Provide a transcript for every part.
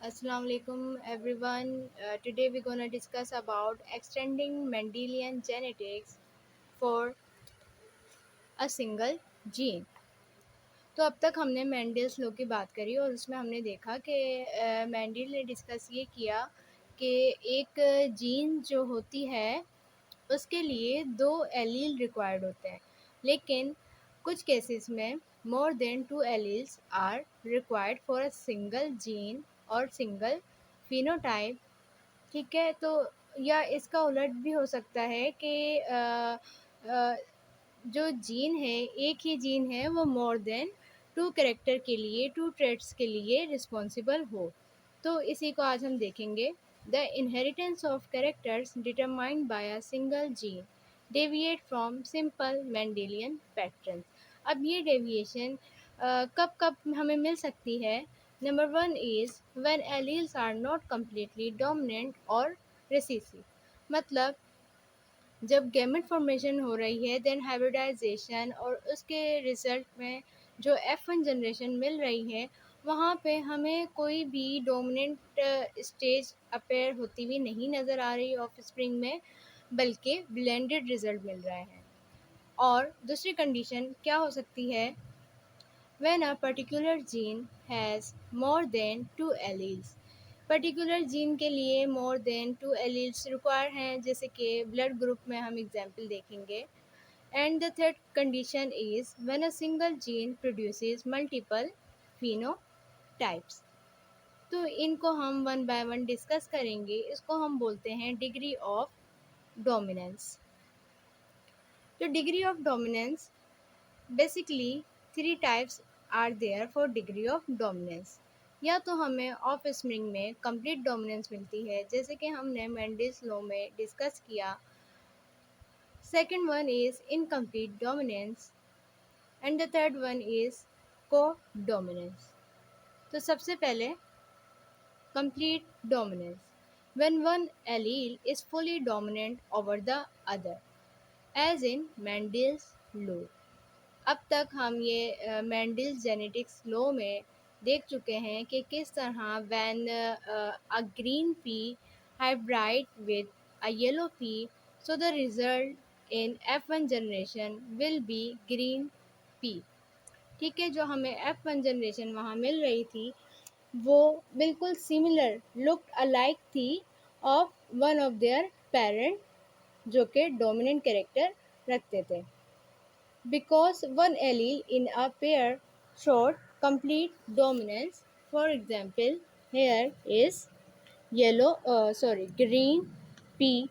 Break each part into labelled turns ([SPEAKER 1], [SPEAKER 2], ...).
[SPEAKER 1] Assalamu alaikum everyone. Today we're gonna discuss about extending Mendelian genetics for a single gene. तो अब तक हमने Mendel's law की बात करी और उसमें हमने देखा कि मेंडल ने डिस्कस ये किया कि एक जीन जो होती है उसके लिए 2 एलील रिक्वायर्ड होते हैं, लेकिन कुछ केसेस में more than 2 alleles are required for a single gene और सिंगल फिनोटाइप। ठीक है, तो या इसका उलट भी हो सकता है कि जो जीन है, एक ही जीन है, वो मोर देन 2 कैरेक्टर के लिए, 2 ट्रेट्स के लिए रिस्पॉन्सिबल हो। तो इसी को आज हम देखेंगे। The inheritance of characters determined by a single gene deviate from simple Mendelian pattern. अब ये डेविएशन कब कब हमें मिल सकती है? Number 1 is when alleles are not completely dominant और रिसेसिव। मतलब जब गैमेट फॉर्मेशन हो रही है, देन हाइब्रिडाइजेशन, और उसके रिजल्ट में जो F1 जनरेशन मिल रही है, वहाँ पे हमें कोई भी डोमिनेंट स्टेज अपेयर होती हुई नहीं नज़र आ रही ऑफ स्प्रिंग में, बल्कि ब्लेंडेड रिजल्ट मिल रहे हैं। और दूसरी कंडीशन क्या हो सकती है? when a particular gene has more than 2 alleles। Particular gene के लिए मोर देन 2 एलील्स रिक्वायर हैं, जैसे कि ब्लड ग्रुप में हम एग्जाम्पल देखेंगे। And the third condition is when a single gene produces multiple phenotypes. तो इनको हम वन बाय वन डिस्कस करेंगे। इसको हम बोलते हैं डिग्री ऑफ डोमिनेंस। तो degree of dominance, basically 3 types are there for degree of dominance. या तो हमें ऑफ स्प्रिंग में कंप्लीट डोमिनेंस मिलती है, जैसे कि हमने मेंडल्स लॉ में डिस्कस किया। Second one is incomplete dominance and the third one is codominance. तो सबसे पहले complete dominance, when one allele is fully dominant over the other, as in Mendel's law. अब तक हम ये मेंडल्स जेनेटिक्स लॉ में देख चुके हैं कि किस तरह when a green pea hybrid with a yellow P, so the result in F1 generation will be green pea. ठीक है, जो हमें F1 जनरेशन वहाँ मिल रही थी, वो बिल्कुल सिमिलर लुक्ड अलाइक थी of one of their parent, जो कि डोमिनेंट कैरेक्टर रखते थे। Because one allele in a pair showed complete dominance. For example, here is green pea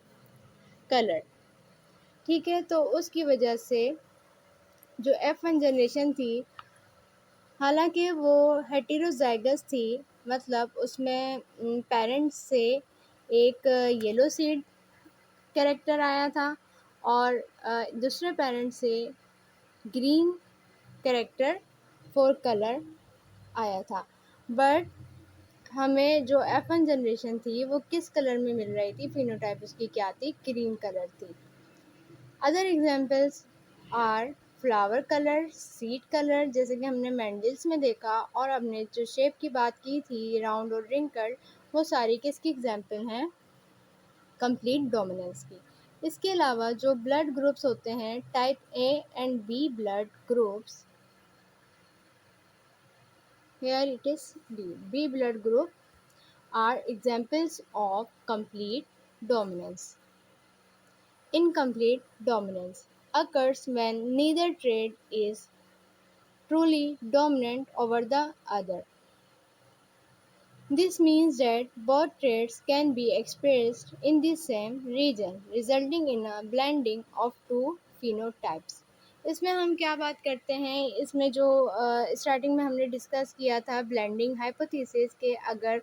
[SPEAKER 1] color। ठीक है, तो उसकी वजह से जो F1 जनरेशन थी, हालांकि वो हेटेरोजाइगस थी, मतलब उसमें पेरेंट्स से एक येलो सीड कैरेक्टर आया था और दूसरे पेरेंट से ग्रीन कैरेक्टर फॉर कलर आया था। बट हमें जो F1 जनरेशन थी वो किस कलर में मिल रही थी? फिनोटाइप उसकी क्या थी? ग्रीन कलर थी। Other examples are flower colour, seed colour, जैसे कि हमने मेंडल्स में देखा, और हमने जो शेप की बात की थी राउंड और रिंकल्ड, वो सारी किसकी एग्जाम्पल हैं? कंप्लीट डोमिनेंस की। इसके अलावा जो ब्लड ग्रुप्स होते हैं, type A and B blood groups, here it is B. B blood group are examples of complete dominance. Incomplete dominance occurs when neither trait is truly dominant over the other. This means that both traits can be expressed in the same region, resulting in a blending of two phenotypes. इसमें हम क्या बात करते हैं? इसमें जो starting में हमने डिस्कस किया था ब्लेंडिंग हाइपोथेसिस के, अगर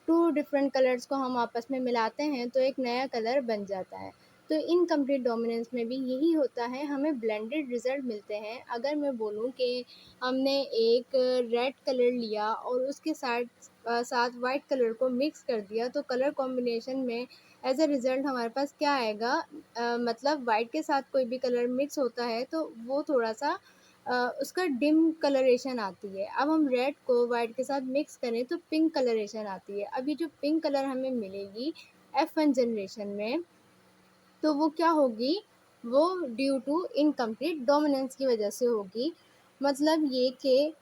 [SPEAKER 1] 2 डिफरेंट कलर्स को हम आपस में मिलाते हैं तो एक नया कलर बन जाता है। तो इनकम्प्लीट डोमिनेंस में भी यही होता है, हमें ब्लेंडेड रिजल्ट मिलते हैं। अगर मैं बोलूँ कि हमने एक रेड कलर लिया और उसके साथ वाइट कलर को मिक्स कर दिया, तो कलर कॉम्बिनेशन में एज अ रिज़ल्ट हमारे पास क्या आएगा? मतलब वाइट के साथ कोई भी कलर मिक्स होता है तो वो थोड़ा सा उसका डिम कलरेशन आती है। अब हम रेड को वाइट के साथ मिक्स करें तो पिंक कलरेशन आती है। अब ये जो पिंक कलर हमें मिलेगी F1 जनरेशन में, तो वो क्या होगी, वो ड्यू टू इनकम्प्लीट डोमिनेंस की वजह से होगी। मतलब ये कि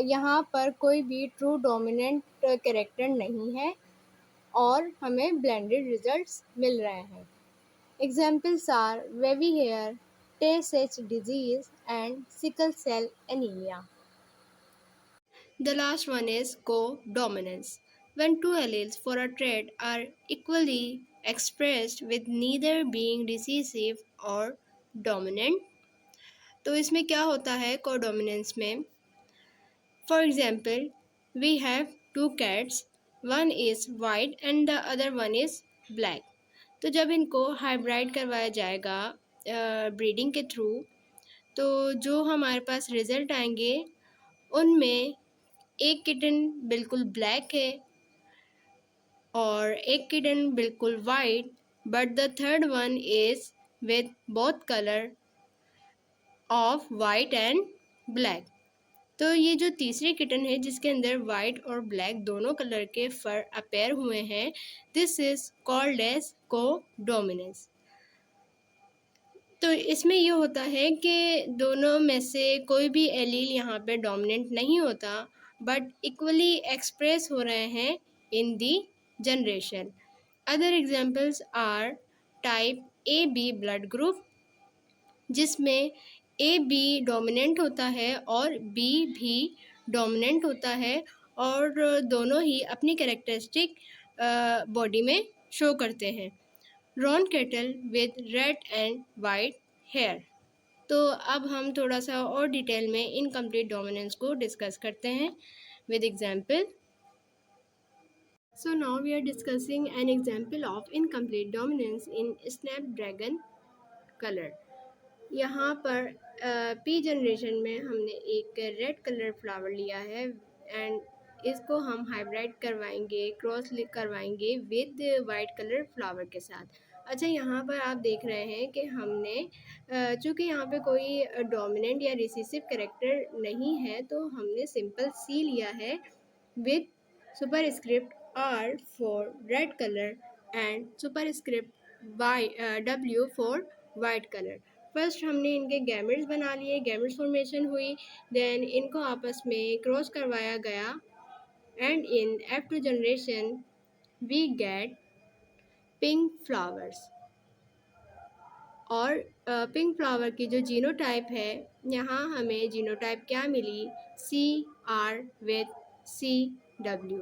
[SPEAKER 1] यहाँ पर कोई भी ट्रू डोमिनेंट कैरेक्टर नहीं है और हमें ब्लेंडेड रिजल्ट्स मिल रहे हैं। Examples are wavy hair, Tay-Sachs disease, and sickle cell anemia. The last one is codominance. When two alleles for a trait are equally expressed with neither being recessive or dominant, तो इसमें क्या होता है codominance में? For example, we have two cats, one is white and the other one is black. तो जब इनको hybrid करवाया जाएगा ब्रीडिंग के थ्रू, तो जो हमारे पास रिजल्ट आएंगे उनमें एक किटन बिल्कुल ब्लैक है और एक किटन बिल्कुल white, but the third one is with both colour of white and black. तो ये जो तीसरी किटन है जिसके अंदर वाइट और ब्लैक दोनों कलर के फर अपेयर हुए हैं, this is called as codominance. तो इसमें ये होता है कि दोनों में से कोई भी एलील यहाँ पे डोमिनेंट नहीं होता, बट इक्वली एक्सप्रेस हो रहे हैं in the generation. Other examples are type A B blood group, जिसमें ए बी डोमिनेंट होता है और बी भी डोमिनेंट होता है और दोनों ही अपनी कैरेक्टरिस्टिक बॉडी में शो करते हैं। Roan cattle with red and white hair. तो अब हम थोड़ा सा और डिटेल में इनकम्प्लीट डोमिनेंस को डिस्कस करते हैं with example. So now we are discussing an example of incomplete dominance in Snapdragon color. यहाँ पर पी जनरेशन में हमने एक रेड कलर फ्लावर लिया है एंड इसको हम हाइब्रिड करवाएंगे, क्रॉस करवाएंगे विद वाइट कलर फ्लावर के साथ। अच्छा, यहाँ पर आप देख रहे हैं कि हमने चूँकि यहाँ पे कोई डोमिनेंट या रिसेसिव कैरेक्टर नहीं है, तो हमने सिंपल सी लिया है with superscript R for red color and superscript W for white color. First हमने इनके गैमेट्स बना लिए, गैमेट्स फॉर्मेशन हुई, देन इनको आपस में क्रॉस करवाया गया and in F2 generation we get pink flowers. और पिंक फ्लावर की जो जीनोटाइप है, यहाँ हमें जीनोटाइप क्या मिली, CR विद CW।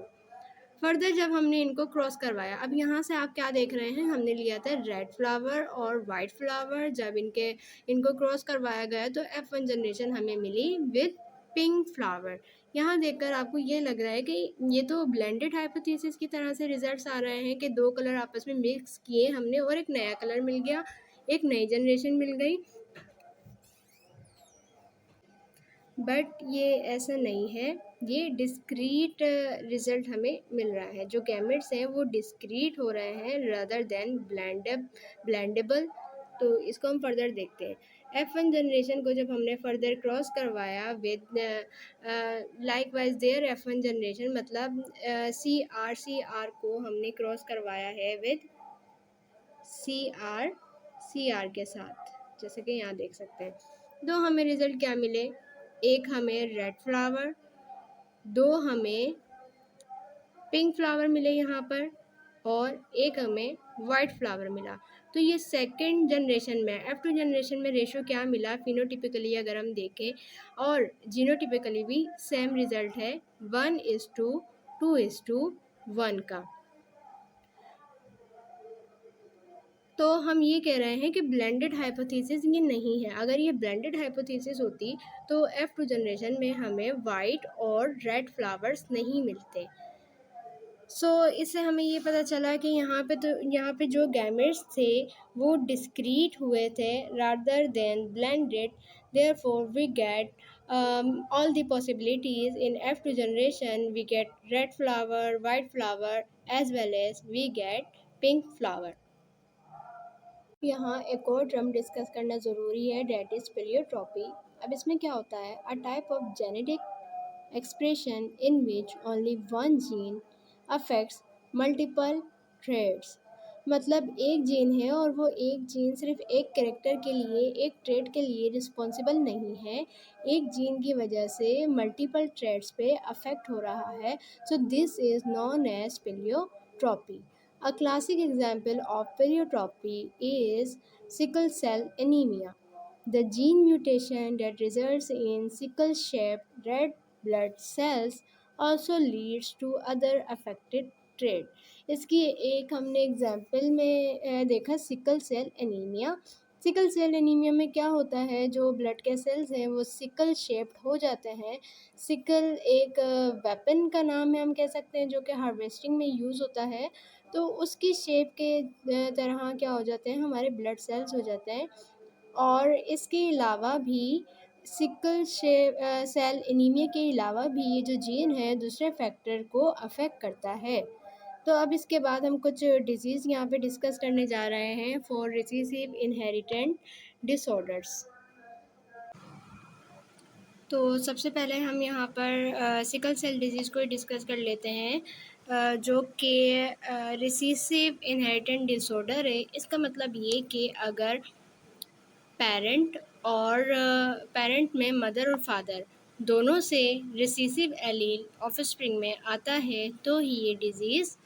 [SPEAKER 1] फर्दर जब हमने इनको क्रॉस करवाया, अब यहाँ से आप क्या देख रहे हैं, हमने लिया था रेड फ्लावर और वाइट फ्लावर। जब इनको क्रॉस करवाया गया तो F1 जनरेशन हमें मिली विद पिंक फ्लावर। यहाँ देखकर आपको ये लग रहा है कि ये तो ब्लेंडेड हाइपोथेसिस की तरह से रिजल्ट्स आ रहे हैं कि दो कलर आपस में मिक्स किए हमने और एक नया कलर मिल गया, एक नई जनरेशन मिल गई। बट ये ऐसा नहीं है, ये डिस्क्रीट रिजल्ट हमें मिल रहा है। जो गैमेट्स हैं वो डिस्क्रीट हो रहे हैं रादर देन ब्लेंडेबल। तो इसको हम फर्दर देखते हैं। F1 जनरेशन को जब हमने फर्दर क्रॉस करवाया with likewise their F1 generation, मतलब CR को हमने क्रॉस करवाया है विद CR के साथ, जैसे कि यहाँ देख सकते हैं। दो हमें रिजल्ट क्या मिले, एक हमें रेड फ्लावर, दो हमें पिंक फ्लावर मिले यहाँ पर, और एक हमें वाइट फ्लावर मिला। तो ये सेकंड जनरेशन में, F2 जनरेशन में रेशो क्या मिला फिनोटिपिकली अगर हम देखें, और जीनोटिपिकली भी सेम रिजल्ट है 1:2:1 का। तो हम ये कह रहे हैं कि ब्लेंडेड हाइपोथेसिस ये नहीं है। अगर ये ब्लेंडेड हाइपोथेसिस होती तो F2 जनरेशन में हमें वाइट और रेड फ्लावर्स नहीं मिलते। इससे हमें ये पता चला कि यहाँ पे जो गैमेट्स थे वो डिस्क्रीट हुए थे rather than blended, therefore we get all the possibilities in F2 generation. We get red flower, white flower, as well as we get pink flower. यहाँ एक और टर्म डिस्कस करना ज़रूरी है, डेट इज़ प्लियोट्रॉपी। अब इसमें क्या होता है, a type of genetic expression in which only one gene affects multiple traits. मतलब एक जीन है और वो एक जीन सिर्फ एक कैरेक्टर के लिए, एक ट्रेड के लिए रिस्पॉन्सिबल नहीं है, एक जीन की वजह से मल्टीपल ट्रेड्स पे अफेक्ट हो रहा है। So this is known as pleiotropy. A classic example of pleiotropy is sickle cell anemia. The gene mutation that results in sickle-shaped red blood cells also leads to other affected trait. इसकी एक हमने example में देखा sickle cell anaemia. Sickle cell anaemia में क्या होता है, जो ब्लड के सेल्स हैं वो सिकल शेप्ड हो जाते हैं। सिकल एक वेपन का नाम है, हम कह सकते हैं, जो कि हार्वेस्टिंग में यूज़ होता है। तो उसकी शेप के तरह क्या हो जाते हैं, हमारे ब्लड सेल्स हो जाते हैं। और इसके अलावा भी सेल एनीमिया के अलावा भी ये जो जीन है दूसरे फैक्टर को अफेक्ट करता है। तो अब इसके बाद हम कुछ डिजीज़ यहाँ पे डिस्कस करने जा रहे हैं फॉर रिसेसिव इनहेरिटेंट डिसऑर्डर्स। तो सबसे पहले हम यहाँ पर सिकल सेल डिजीज़ को डिस्कस कर लेते हैं, जो कि रिसेसिव इनहेरिटेंट डिसऑर्डर है। इसका मतलब ये कि अगर पेरेंट और पेरेंट में मदर और फादर दोनों से रिसेसिव एलील ऑफस्प्रिंग में आता है तो ही ये डिज़ीज़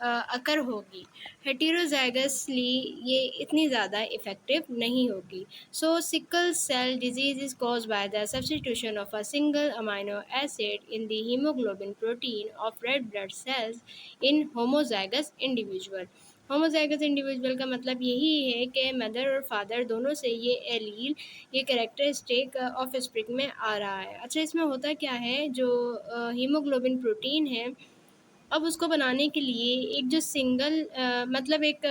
[SPEAKER 1] अकर होगी। हेटेरोजाइगसली ये इतनी ज़्यादा इफ़ेक्टिव नहीं होगी। So sickle cell disease is caused by the substitution of a single amino acid in the haemoglobin protein of red blood cells in homozygous individual. Homozygous individual का मतलब यही है कि मदर और फादर दोनों से ये एलील, ये कैरेक्टरिस्टिक ऑफ स्प्रिंग में आ रहा है। अच्छा, इसमें होता क्या है, जो हीमोग्लोबिन प्रोटीन है, अब उसको बनाने के लिए एक जो सिंगल मतलब एक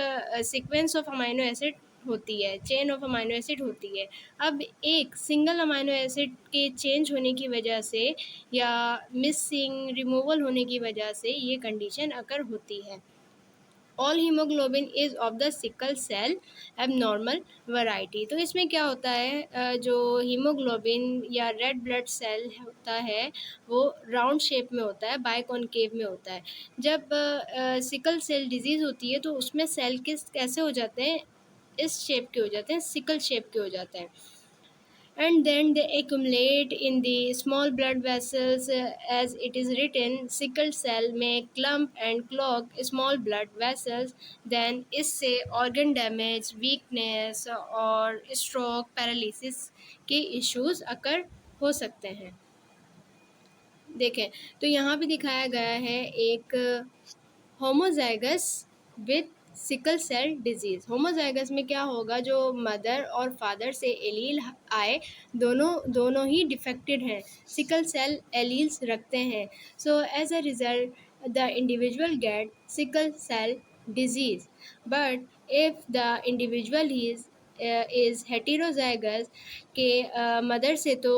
[SPEAKER 1] सीक्वेंस ऑफ अमाइनो एसिड होती है, चेन ऑफ अमाइनो एसिड होती है। अब एक सिंगल अमाइनो एसिड के चेंज होने की वजह से या मिसिंग रिमूवल होने की वजह से ये कंडीशन अकर होती है। All haemoglobin is of the sickle cell abnormal variety. तो इसमें क्या होता है, जो हीमोग्लोबिन या रेड ब्लड सेल होता है वो राउंड शेप में होता है, बाइकॉनकेव में होता है। जब सिकल सेल डिजीज़ होती है तो उसमें सेल कैसे हो जाते हैं, इस शेप के हो जाते हैं, सिकल शेप के हो जाते हैं। And then they accumulate in the small blood vessels, as it is written, sickle cell may clump and clog small blood vessels, then इससे organ damage, weakness और stroke, paralysis के issues अकर हो सकते हैं। देखें तो यहाँ पे दिखाया गया है एक homozygous with sickle cell disease. Homozygous में क्या होगा, जो मदर और फादर से एलील आए, दोनों ही डिफेक्टेड हैं, सिकल सेल एलील्स रखते हैं। So as a result the individual get sickle cell disease. But if the individual is heterozygous के मदर से तो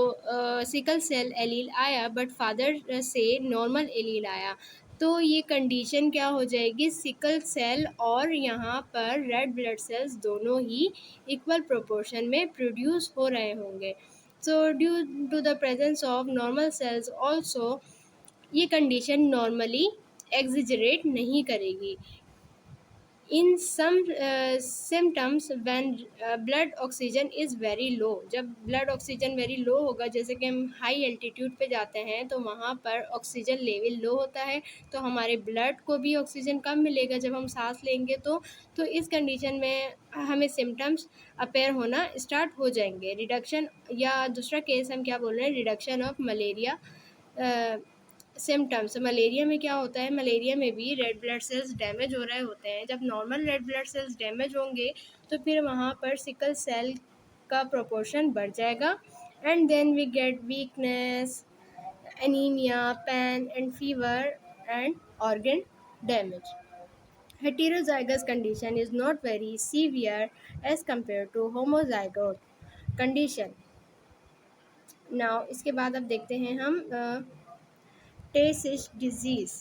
[SPEAKER 1] सिकल सेल एलील आया बट फादर से नॉर्मल एलील आया, तो ये कंडीशन क्या हो जाएगी, सिकल सेल और यहाँ पर रेड ब्लड सेल्स दोनों ही इक्वल प्रोपोर्शन में प्रोड्यूस हो रहे होंगे। So due to the presence of normal cells also ये कंडीशन नॉर्मली एग्जिजरेट नहीं करेगी। In some symptoms when blood oxygen is very low, जब ब्लड ऑक्सीजन वेरी लो होगा, जैसे कि हम हाई एल्टीट्यूड पे जाते हैं तो वहाँ पर ऑक्सीजन लेवल लो होता है, तो हमारे ब्लड को भी ऑक्सीजन कम मिलेगा जब हम सांस लेंगे। तो इस कंडीशन में हमें सिम्टम्स अपेयर होना स्टार्ट हो जाएंगे। रिडक्शन, या दूसरा केस हम क्या बोल रहे हैं, reduction of malaria symptoms. Malaria में क्या होता है, मलेरिया में भी रेड ब्लड सेल्स डैमेज हो रहे होते हैं। जब normal red blood cells damage होंगे तो फिर वहाँ पर सिकल सेल का प्रोपोर्शन बढ़ जाएगा, and then we get weakness, anaemia, pain and fever and organ damage. Heterozygous condition is not very severe as compared to homozygote condition. Now इसके बाद अब देखते हैं हम टेसिस डिजीज़।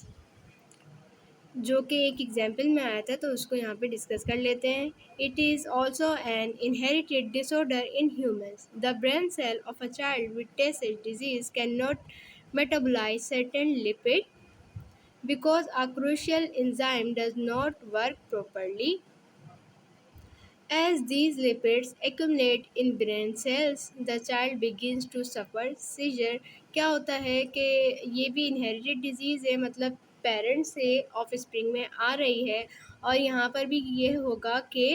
[SPEAKER 1] जो कि एक एग्जाम्पल में आया था, तो उसको यहाँ पे डिस्कस कर लेते हैं। It is also an inherited disorder in humans. The brain cell of a child with Tay Sachs disease can not metabolize certain lipid because a crucial enzyme does not work properly. As these lipids accumulate in brain cells, the child begins to suffer seizure. क्या होता है कि ये भी inherited disease है, मतलब parents से of spring में आ रही है। और यहाँ पर भी ये होगा कि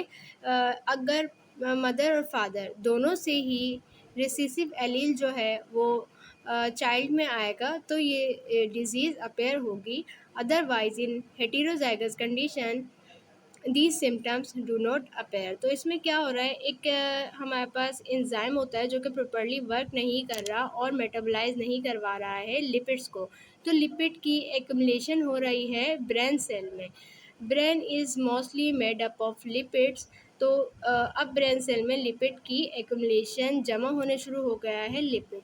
[SPEAKER 1] अगर मदर और फादर दोनों से ही रिसेसिव एलील जो है वो चाइल्ड में आएगा तो ये डिज़ीज़ अपेयर होगी। Otherwise in heterozygous condition these symptoms do not appear. तो इसमें क्या हो रहा है, एक हमारे पास एंजाइम होता है जो कि प्रॉपर्ली वर्क नहीं कर रहा और मेटाबोलाइज नहीं करवा रहा है लिपिड्स को। तो लिपिड की एक्युमुलेशन हो रही है ब्रेन सेल में। Brain is mostly made up of lipids. तो अब ब्रेन सेल में लिपिड की एक्युमुलेशन जमा होने शुरू हो गया है लिपिड,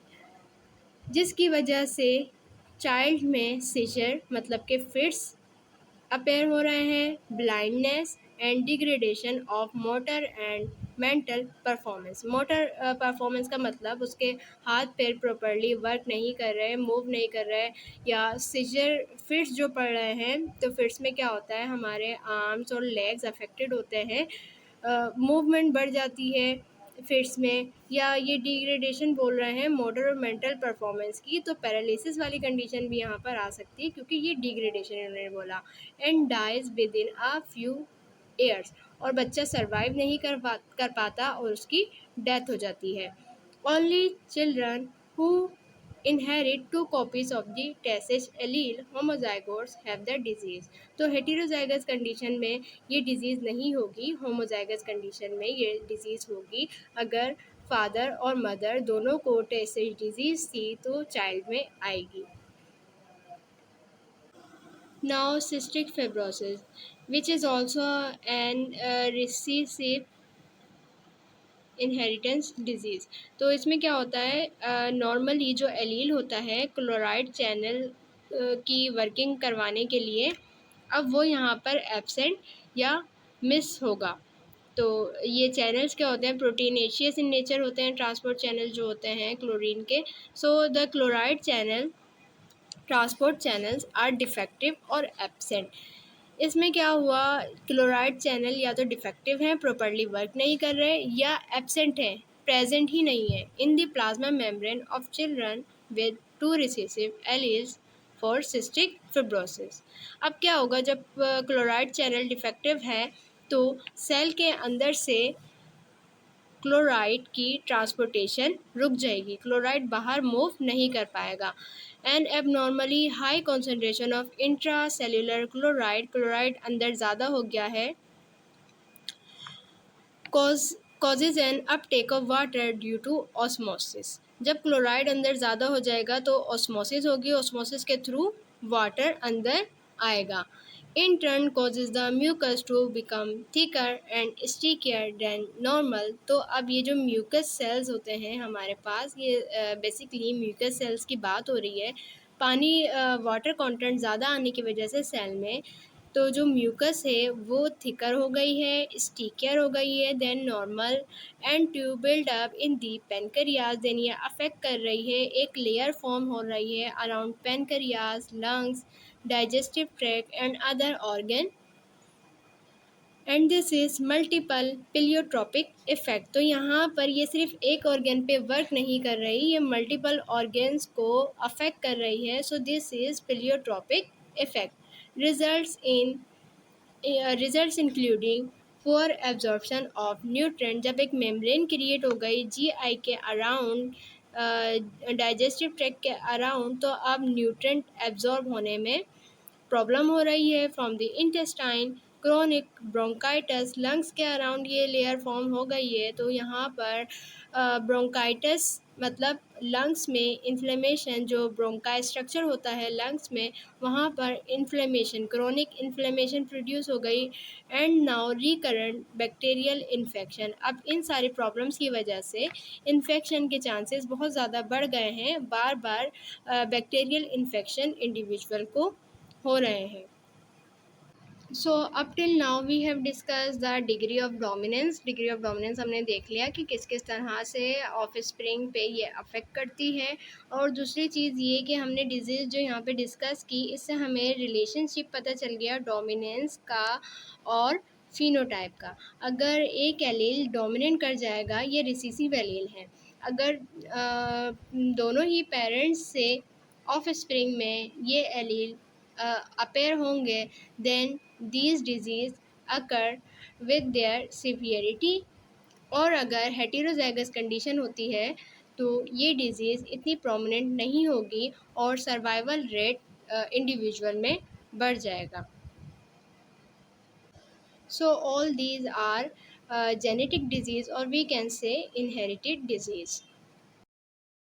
[SPEAKER 1] जिसकी वजह से चाइल्ड में सीजर मतलब कि फिट्स अपेयर हो रहे हैं, blindness and degradation of motor and mental performance. Motor performance का मतलब उसके हाथ पैर प्रॉपर्ली वर्क नहीं कर रहे, मूव नहीं कर रहे, या सीजर फिट्स जो पड़ रहे हैं। तो फिट्स में क्या होता है, हमारे आर्म्स और लेग्स अफेक्टेड होते हैं, मूवमेंट बढ़ जाती है फिट्स में, या ये डिग्रेडेशन बोल रहे हैं मोटर और मेंटल परफॉर्मेंस की। तो पैरालिसिस वाली कंडीशन भी यहाँ पर आ सकती है क्योंकि ये डिग्रेडेशन इन्होंने बोला। And dies within a few years, और बच्चा सर्वाइव नहीं कर पाता और उसकी डेथ हो जाती है। Only children who inherit two copies of the TSH allele homozygotes have the disease। तो हेटेरोजाइगस कंडीशन में ये डिजीज़ नहीं होगी, होमोजाइगस कंडीशन में ये डिजीज़ होगी। अगर फादर और मदर दोनों को TSH डिजीज़ थी तो चाइल्ड में आएगी। Now cystic fibrosis, which is also an recessive inheritance disease. तो इसमें क्या होता है, नॉर्मली जो एलील होता है क्लोराइड चैनल की वर्किंग करवाने के लिए, अब वो यहाँ पर एब्सेंट या मिस होगा। तो ये चैनल्स क्या होते हैं, प्रोटीनेशियस इन नेचर होते हैं, ट्रांसपोर्ट चैनल जो होते हैं क्लोरीन के। So the chloride channel transport channels are defective और एब्सेंट। इसमें क्या हुआ, क्लोराइड चैनल या तो डिफेक्टिव हैं, प्रॉपर्ली वर्क नहीं कर रहे, या एब्सेंट हैं, प्रेजेंट ही नहीं है in the plasma membrane of children with two recessive alleles for cystic fibrosis. अब क्या होगा, जब क्लोराइड चैनल डिफेक्टिव है तो सेल के अंदर से क्लोराइड की ट्रांसपोर्टेशन रुक जाएगी, क्लोराइड बाहर मूव नहीं कर पाएगा। And abnormally high concentration of intra cellular chloride, chloride अंदर ज़्यादा हो गया है, causes an uptake of water due to osmosis। जब क्लोराइड अंदर ज़्यादा हो जाएगा तो ऑस्मोसिस होगी, ऑस्मोसिस के थ्रू वाटर अंदर आएगा। In turn causes the mucus to become thicker and stickier than normal। तो अब ये जो म्यूकस सेल्स होते हैं हमारे पास, ये बेसिकली म्यूकस सेल्स की बात हो रही है। पानी वाटर कंटेंट ज़्यादा आने की वजह से सेल में, तो जो म्यूकस है वो थिकर हो गई है, स्टिकियर हो गई है than normal, and to build up in the pancreas. Then ये अफेक्ट कर रही है, एक लेयर फॉर्म हो रही है around pancreas, lungs, digestive tract and other organ, and this is multiple pleiotropic effect. तो यहाँ पर ये सिर्फ एक ऑर्गन पे वर्क नहीं कर रही, ये मल्टीपल ऑर्गन्स को अफेक्ट कर रही है। So this is pleiotropic effect. Results in results including poor absorption of nutrient. जब एक मेम्ब्रेन क्रिएट हो गई जीआई के अराउंड, डाइजेस्टिव ट्रैक्ट के अराउंड, तो अब न्यूट्रेंट एब्जॉर्ब होने में प्रॉब्लम हो रही है from the intestine. Chronic bronchitis, lungs के अराउंड ये लेयर फॉर्म हो गई है। तो यहाँ पर ब्रोंकाइटिस मतलब लंग्स में इन्फ्लेमेशन, जो ब्रोंकाई स्ट्रक्चर होता है लंग्स में, वहाँ पर इन्फ्लेमेशन, क्रोनिक इन्फ्लेमेशन प्रोड्यूस हो गई। And now recurrent bacterial infection. अब इन सारी प्रॉब्लम्स की वजह से इन्फेक्शन के चांसेस बहुत ज़्यादा बढ़ गए हैं, बार बार बैक्टीरियल इन्फेक्शन इंडिविजुअल को हो रहे हैं। So up till now we have discuss the degree of dominance. Degree of dominance हमने देख लिया कि किस किस तरह से ऑफ स्प्रिंग पे ये अफेक्ट करती है। और दूसरी चीज़ ये कि हमने डिजीज़ जो यहाँ पे डिस्कस की, इससे हमें रिलेशनशिप पता चल गया डोमिनेंस का और फिनोटाइप का। अगर एक एलील डोमिनेंट कर जाएगा, ये रिसेसिव एलील है। अगर दोनों ही पेरेंट्स से ऑफ स्प्रिंग में ये एलील अपेयर होंगे, then these disease occur with their severity। और अगर हेटेरोजाइगस कंडीशन होती है तो ये डिजीज़ इतनी प्रोमिनेंट नहीं होगी और सर्वाइवल रेट इंडिविजुअल में बढ़ जाएगा। So all these are genetic disease और we can say inherited disease.